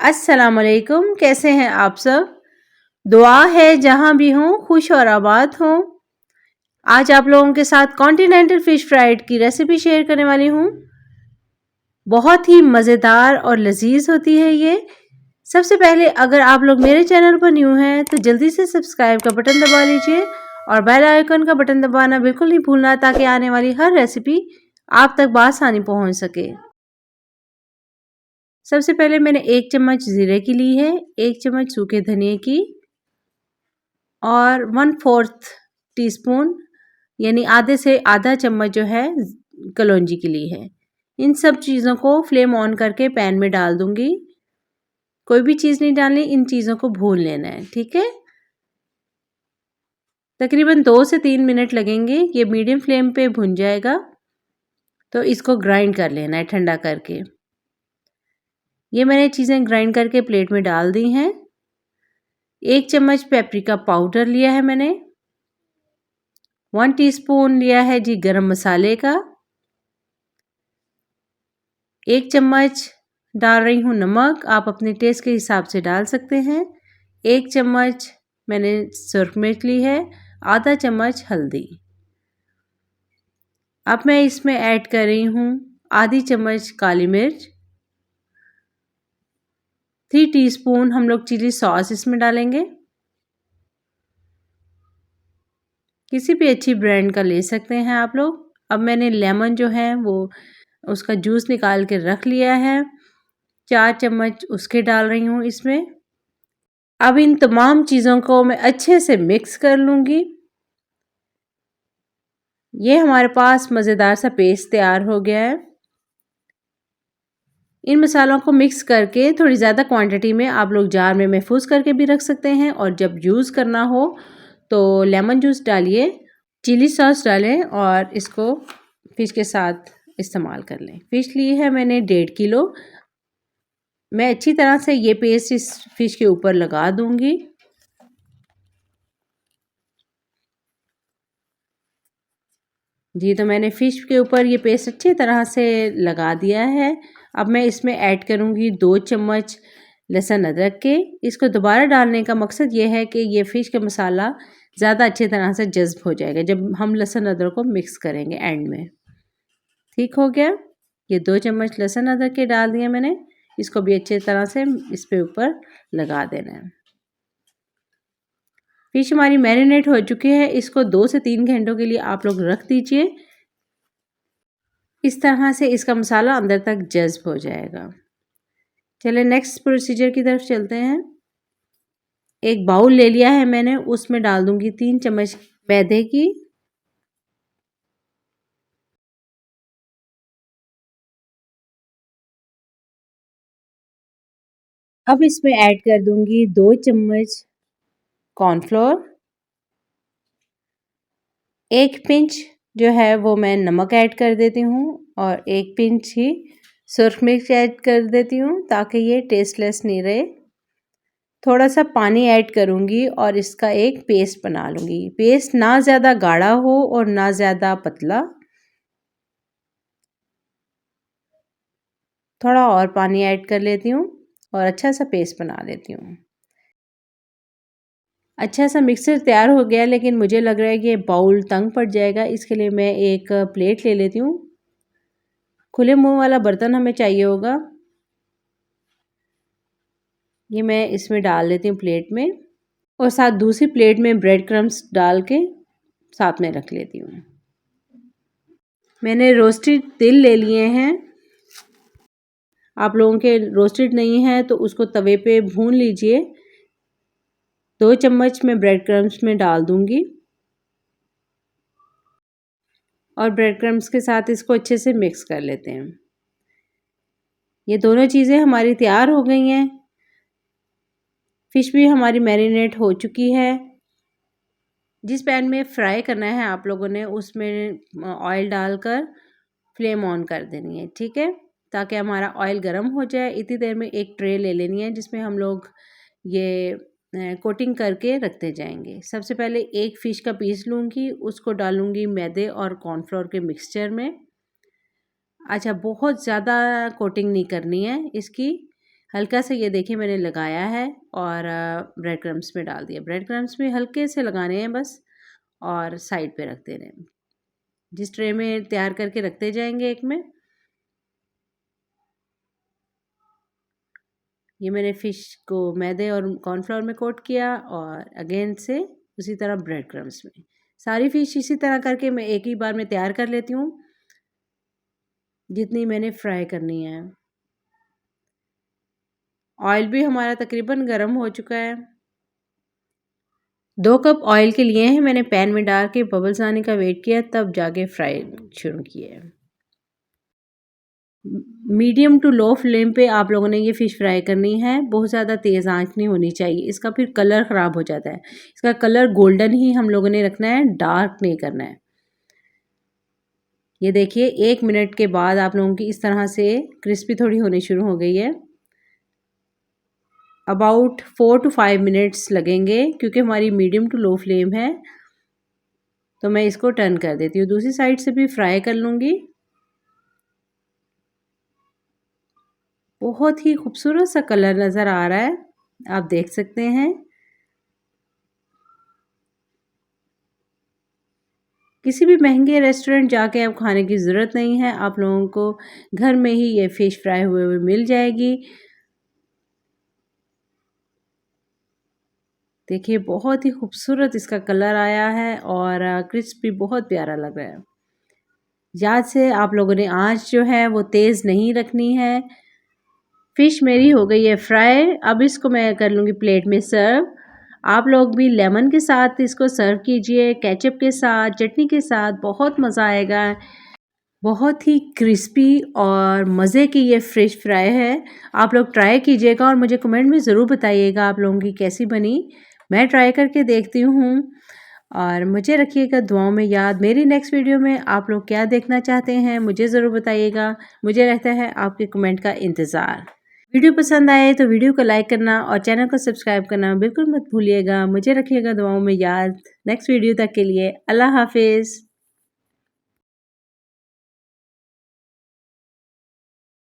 अस्सलाम वालेकुम, कैसे हैं आप सब? दुआ है जहाँ भी हों खुश और आबाद हों। आज आप लोगों के साथ कॉन्टिनेंटल फिश फ्राइड की रेसिपी शेयर करने वाली हूँ। बहुत ही मज़ेदार और लजीज होती है ये। सबसे पहले अगर आप लोग मेरे चैनल पर न्यू हैं तो जल्दी से सब्सक्राइब का बटन दबा लीजिए और बेल आइकन का बटन दबाना बिल्कुल नहीं भूलना ताकि आने वाली हर रेसिपी आप तक बआसानी पहुँच सके। सबसे पहले मैंने 1 चम्मच ज़ीरे की ली है, 1 चम्मच सूखे धनिए की और 1/4 टीस्पून यानी आधे से आधा चम्मच जो है कलौंजी की ली है। इन सब चीज़ों को फ्लेम ऑन करके पैन में डाल दूंगी। कोई भी चीज़ नहीं डालनी, इन चीज़ों को भून लेना है, ठीक है। तकरीबन 2 से 3 मिनट लगेंगे, ये मीडियम फ्लेम पे भुन जाएगा। तो इसको ग्राइंड कर लेना है ठंडा करके। ये मैंने चीज़ें ग्राइंड करके प्लेट में डाल दी हैं। 1 चम्मच पेपरिका पाउडर लिया है मैंने, 1 टीस्पून लिया है जी गरम मसाले का, 1 चम्मच डाल रही हूँ नमक, आप अपने टेस्ट के हिसाब से डाल सकते हैं। 1 चम्मच मैंने सुरख मिर्च ली है, आधा चम्मच हल्दी। अब मैं इसमें ऐड कर रही हूँ आधी चम्मच काली मिर्च, 3 टीस्पून हम लोग चिली सॉस इसमें डालेंगे। किसी भी अच्छी ब्रांड का ले सकते हैं आप लोग। अब मैंने लेमन जो है वो उसका जूस निकाल के रख लिया है, 4 चम्मच उसके डाल रही हूँ इसमें। अब इन तमाम चीज़ों को मैं अच्छे से मिक्स कर लूँगी। ये हमारे पास मज़ेदार सा पेस्ट तैयार हो गया है। इन मसालों को मिक्स करके थोड़ी ज़्यादा क्वांटिटी में आप लोग जार में महफूज करके भी रख सकते हैं और जब यूज़ करना हो तो लेमन जूस डालिए, चिली सॉस डालें और इसको फ़िश के साथ इस्तेमाल कर लें। फ़िश ली है मैंने 1.5 किलो। मैं अच्छी तरह से ये पेस्ट इस फ़िश के ऊपर लगा दूँगी। जी, तो मैंने फ़िश के ऊपर ये पेस्ट अच्छी तरह से लगा दिया है। अब मैं इसमें ऐड करूँगी 2 चम्मच लहसुन अदरक के। इसको दोबारा डालने का मकसद ये है कि ये फ़िश का मसाला ज़्यादा अच्छी तरह से जज़्ब हो जाएगा जब हम लहसुन अदरक को मिक्स करेंगे एंड में। ठीक हो गया? ये 2 चम्मच लहसुन अदरक के डाल दिए मैंने। इसको भी अच्छी तरह से इस पे ऊपर लगा देना है। फ़िश हमारी मैरिनेट हो चुकी है, इसको 2 से 3 घंटों के लिए आप लोग रख दीजिए। इस तरह से इसका मसाला अंदर तक जज़्ब हो जाएगा। चलिए नेक्स्ट प्रोसीजर की तरफ चलते हैं। एक बाउल ले लिया है मैंने, उसमें डाल दूंगी 3 चम्मच मैदे की। अब इसमें ऐड कर दूंगी 2 चम्मच कॉर्नफ्लोर, 1 पिंच जो है वो मैं नमक ऐड कर देती हूँ और 1 पिंच ही सुरख मिर्च ऐड कर देती हूँ ताकि ये टेस्टलेस नहीं रहे। थोड़ा सा पानी ऐड करूँगी और इसका एक पेस्ट बना लूँगी। पेस्ट ना ज़्यादा गाढ़ा हो और ना ज़्यादा पतला। थोड़ा और पानी ऐड कर लेती हूँ और अच्छा सा पेस्ट बना लेती हूँ। अच्छा सा मिक्सर तैयार हो गया, लेकिन मुझे लग रहा है कि ये बाउल तंग पड़ जाएगा, इसके लिए मैं एक प्लेट ले लेती हूँ। खुले मुंह वाला बर्तन हमें चाहिए होगा। ये मैं इसमें डाल लेती हूँ प्लेट में और साथ दूसरी प्लेट में ब्रेड क्रम्स डाल के साथ में रख लेती हूँ। मैंने रोस्टेड तिल ले लिए हैं। आप लोगों के रोस्टेड नहीं है तो उसको तवे पे भून लीजिए। 2 चम्मच मैं ब्रेड क्रम्स में डाल दूंगी और ब्रेड क्रम्स के साथ इसको अच्छे से मिक्स कर लेते हैं। ये दोनों चीज़ें हमारी तैयार हो गई हैं। फ़िश भी हमारी मैरिनेट हो चुकी है। जिस पैन में फ्राई करना है आप लोगों ने उसमें ऑयल डालकर फ्लेम ऑन कर देनी है, ठीक है, ताकि हमारा ऑयल गर्म हो जाए। इतनी देर में एक ट्रे ले लेनी है जिसमें हम लोग ये कोटिंग करके रखते जाएंगे। सबसे पहले एक फ़िश का पीस लूँगी, उसको डालूँगी मैदे और कॉर्नफ्लोर के मिक्सचर में। अच्छा, बहुत ज़्यादा कोटिंग नहीं करनी है इसकी, हल्का से ये देखिए मैंने लगाया है और ब्रेड क्रम्स में डाल दिया। ब्रेड क्रम्स में हल्के से लगाने हैं बस और साइड पे रख देने हैं। जिस ट्रे में तैयार करके रखते जाएंगे एक में, ये मैंने फ़िश को मैदे और कॉर्नफ्लोर में कोट किया और अगेन से उसी तरह ब्रेड क्रम्स में। सारी फ़िश इसी तरह करके मैं एक ही बार में तैयार कर लेती हूँ जितनी मैंने फ्राई करनी है। ऑयल भी हमारा तकरीबन गर्म हो चुका है। 2 कप ऑयल के लिए हैं मैंने, पैन में डाल के बबल्स आने का वेट किया तब जाके फ्राई शुरू किए। मीडियम टू लो फ्लेम पे आप लोगों ने ये फ़िश फ्राई करनी है, बहुत ज़्यादा तेज़ आंच नहीं होनी चाहिए, इसका फिर कलर ख़राब हो जाता है। इसका कलर गोल्डन ही हम लोगों ने रखना है, डार्क नहीं करना है। ये देखिए 1 मिनट के बाद आप लोगों की इस तरह से क्रिस्पी थोड़ी होनी शुरू हो गई है। अबाउट 4 to 5 मिनट्स लगेंगे क्योंकि हमारी मीडियम टू लो फ्लेम है। तो मैं इसको टर्न कर देती हूँ, दूसरी साइड से भी फ्राई कर लूँगी। बहुत ही खूबसूरत सा कलर नज़र आ रहा है, आप देख सकते हैं। किसी भी महंगे रेस्टोरेंट जाके अब खाने की ज़रूरत नहीं है, आप लोगों को घर में ही ये फ़िश फ्राई हुए हुए मिल जाएगी। देखिए बहुत ही खूबसूरत इसका कलर आया है और क्रिस्प भी बहुत प्यारा लग रहा है। याद से आप लोगों ने आँच जो है वो तेज़ नहीं रखनी है। फ़िश मेरी हो गई है फ्राई, अब इसको मैं कर लूँगी प्लेट में सर्व। आप लोग भी लेमन के साथ इसको सर्व कीजिए, केचप के साथ, चटनी के साथ, बहुत मज़ा आएगा। बहुत ही क्रिस्पी और मज़े की ये फ़िश फ्राई है। आप लोग ट्राई कीजिएगा और मुझे कमेंट में ज़रूर बताइएगा आप लोगों की कैसी बनी। मैं ट्राई करके देखती हूँ और मुझे रखिएगा दुआओं में याद। मेरी नेक्स्ट वीडियो में आप लोग क्या देखना चाहते हैं मुझे ज़रूर बताइएगा। मुझे रहता है आपके कमेंट का इंतज़ार। वीडियो पसंद आए तो वीडियो को लाइक करना और चैनल को सब्सक्राइब करना बिल्कुल मत भूलिएगा। मुझे रखिएगा दुआओं में याद। नेक्स्ट वीडियो तक के लिए अल्लाह हाफ़िज़।